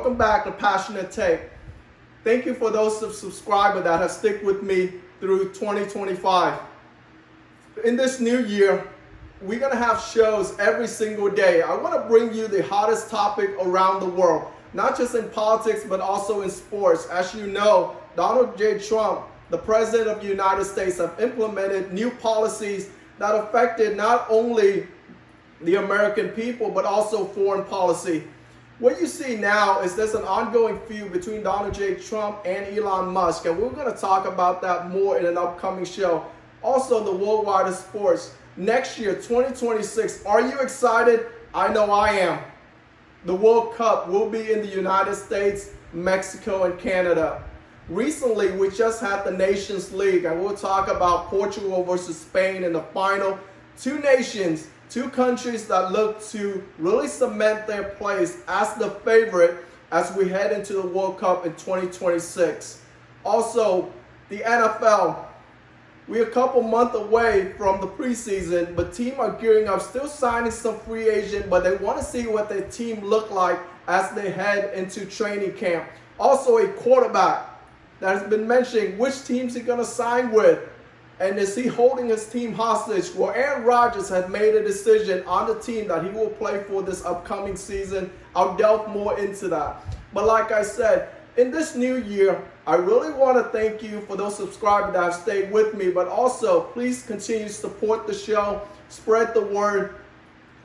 Welcome back to Passionate Take. Thank you for those subscribers that have stuck with me through 2025. In this new year, we're going to have shows every single day. I want to bring you the hottest topic around the world, not just in politics, but also in sports. As you know, Donald J. Trump, the President of the United States, have implemented new policies that affected not only the American people, but also foreign policy. What you see now is there's an ongoing feud between Donald J. Trump and Elon Musk, and we're going to talk about that more in an upcoming show. Also, the worldwide of sports. Next year, 2026, are you excited? I know I am. The World Cup will be in the United States, Mexico, and Canada. Recently, we just had the Nations League, and we'll talk about Portugal versus Spain in the final. Two nations, two countries that look to really cement their place as the favorite as we head into the World Cup in 2026. Also, the NFL. We're a couple months away from the preseason, but teams are gearing up, still signing some free agents, but they want to see what their team look like as they head into training camp. Also, a quarterback that has been mentioning which teams he's going to sign with. And is he holding his team hostage? Well, Aaron Rodgers had made a decision on the team that he will play for this upcoming season. I'll delve more into that. But like I said, in this new year, I really want to thank you for those subscribers that have stayed with me. But also, please continue to support the show, spread the word.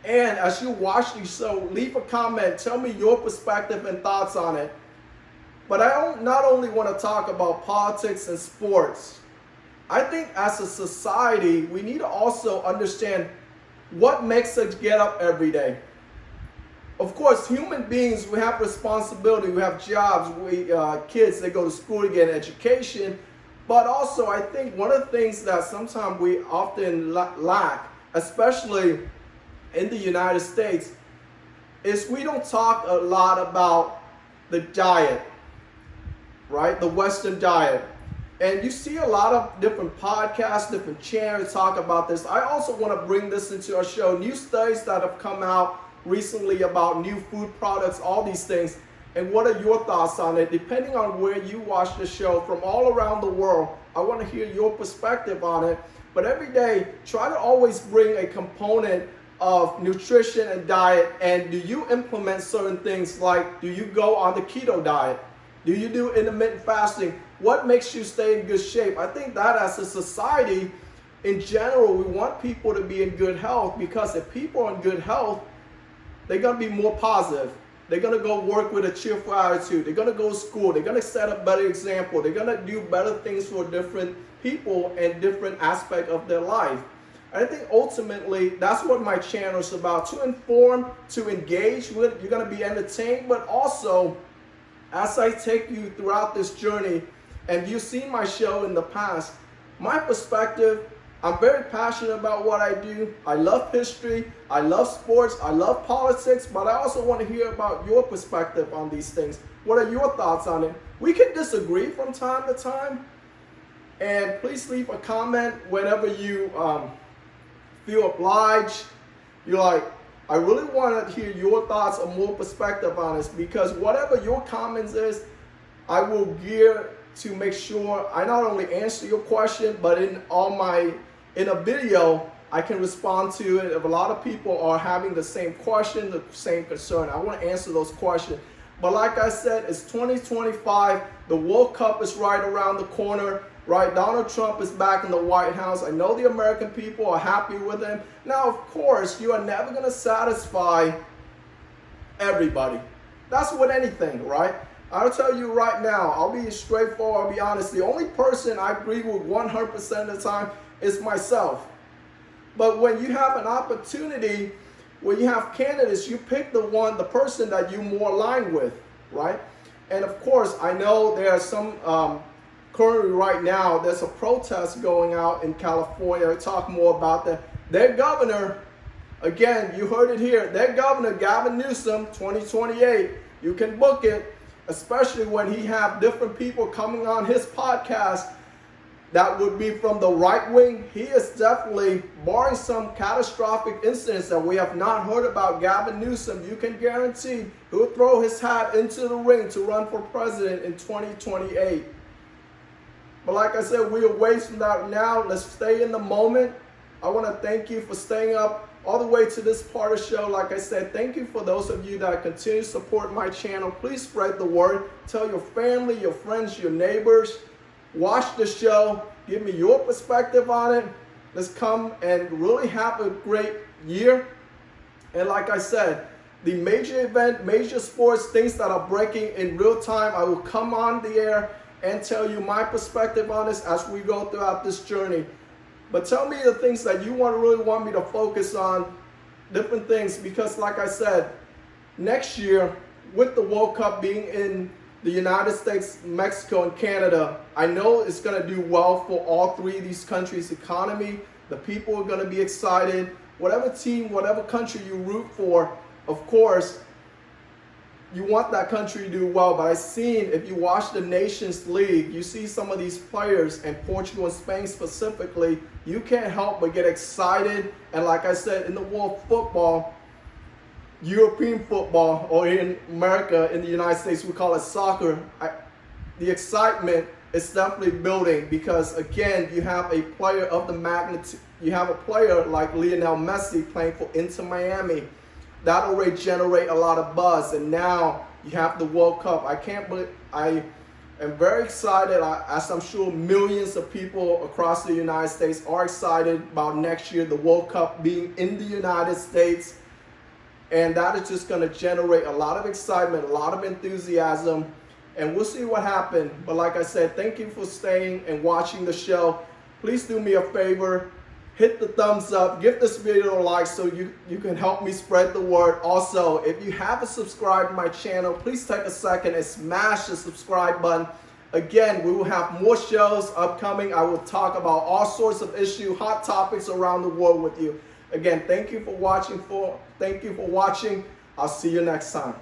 And as you watch the show, leave a comment. Tell me your perspective and thoughts on it. But I don't not only want to talk about politics and sports. I think as a society, we need to also understand what makes us get up every day. Of course, human beings, we have responsibility, we have jobs, kids, they go to school to get an education. But also, I think one of the things that sometimes we often lack, especially in the United States, is we don't talk a lot about the diet, right? The Western diet. And you see a lot of different podcasts, different channels talk about this. I also want to bring this into our show. New studies that have come out recently about new food products, all these things. And what are your thoughts on it? Depending on where you watch the show from all around the world, I want to hear your perspective on it. But every day, try to always bring a component of nutrition and diet. And do you implement certain things like, do you go on the keto diet? Do you do intermittent fasting? What makes you stay in good shape? I think that as a society, in general, we want people to be in good health, because if people are in good health, they're going to be more positive. They're going to go work with a cheerful attitude. They're going to go to school. They're going to set a better example. They're going to do better things for different people and different aspects of their life. And I think ultimately, that's what my channel is about, to inform, to engage with. You're going to be entertained, but also, as I take you throughout this journey, and you've seen my show in the past, my perspective, I'm very passionate about what I do. I love history, I love sports, I love politics, but I also want to hear about your perspective on these things. What are your thoughts on it? We can disagree from time to time, and please leave a comment whenever you feel obliged. You're like, I really want to hear your thoughts or more perspective on this, because whatever your comments is, I will gear to make sure I not only answer your question, but in a video, I can respond to it. If a lot of people are having the same question, the same concern, I want to answer those questions. But like I said, it's 2025. The World Cup is right around the corner. Right, Donald Trump is back in the White House. I know the American people are happy with him. Now, of course, you are never going to satisfy everybody. That's with anything, right? I'll tell you right now, I'll be straightforward, I'll be honest. The only person I agree with 100% of the time is myself. But when you have an opportunity, when you have candidates, you pick the person that you more align with, right? And of course, I know there are some, currently right now, there's a protest going out in California. I'll talk more about that. Their governor, again, you heard it here, their governor, Gavin Newsom, 2028, you can book it, especially when he have different people coming on his podcast. that would be from the right wing. He is definitely, barring some catastrophic incidents that we have not heard about, Gavin Newsom, you can guarantee he'll throw his hat into the ring to run for president in 2028. But like I said, we are away from that now. Let's stay in the moment. I want to thank you for staying up all the way to this part of the show. Like I said, thank you for those of you that continue to support my channel. Please spread the word. Tell your family, your friends, your neighbors. Watch the show. Give me your perspective on it. Let's come and really have a great year. And like I said, the major event, major sports, things that are breaking in real time, I will come on the air and tell you my perspective on this as we go throughout this journey. But tell me the things that you really want me to focus on, different things, because like I said, next year, with the World Cup being in the United States, Mexico, and Canada, I know it's going to do well for all three of these countries' economy. The people are going to be excited. Whatever team, whatever country you root for, of course, you want that country to do well. But I've seen, if you watch the Nations League, you see some of these players, and Portugal and Spain specifically, you can't help but get excited. And like I said, in the world of football, European football, or in America, in the United States, we call it soccer, the excitement is definitely building, because again, you have a player of the magnitude, you have a player like Lionel Messi playing for Inter Miami. That already generate a lot of buzz, and now you have the World Cup. I can't believe, I am very excited, as I'm sure millions of people across the United States are excited about next year, the World Cup being in the United States. And that is just going to generate a lot of excitement, a lot of enthusiasm, and we'll see what happens. But like I said, thank you for staying and watching the show. Please do me a favor, hit the thumbs up, give this video a like so you can help me spread the word. Also, if you haven't subscribed to my channel, please take a second and smash the subscribe button. Again, we will have more shows upcoming. I will talk about all sorts of issues, hot topics around the world with you. Again, thank you for watching. I'll see you next time.